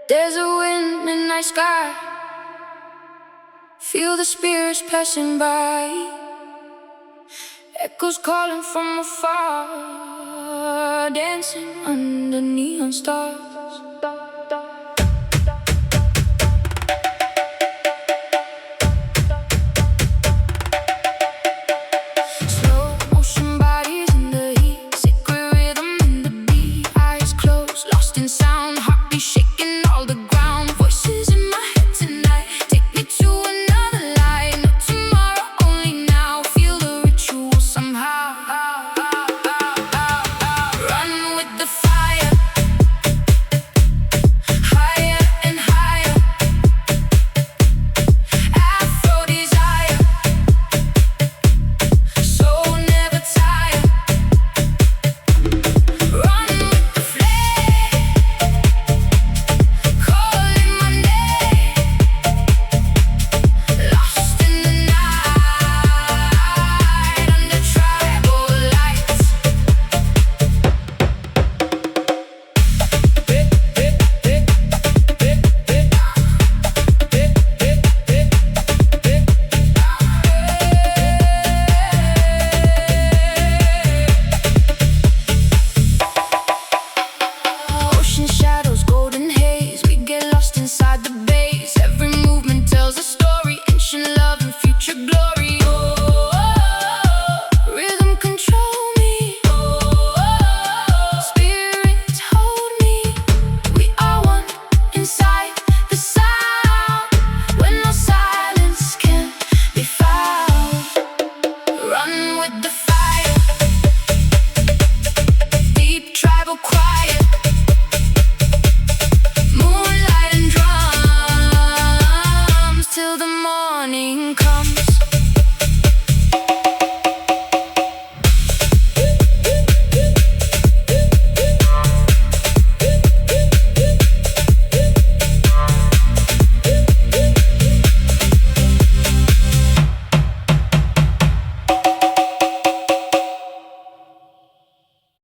There's a wind in night sky. Feel the spirits passing by. Echoes calling from afar, dancing under neon stars. Slow motion bodies in the heat, sacred rhythm in the beat. Eyes closed, lost in sound, heartbeat shaking all the ground. Voices in my head tonight, take me to another light. No tomorrow, only now. Feel the ritual somehow. Run with the fire, higher and higher. Afro desire, soul never tire. Run with the flame, calling my name. Lost in the night, under tribal lights. Ocean shadows, golden haze. We get lost inside the bays. Every movement tells a story, ancient love and future glory. Rhythm control me. Spirits hold me. We are one inside the sound. When no silence can be found. Run with the fire, deep tribal quiet. Moonlight and drums till the morning comes.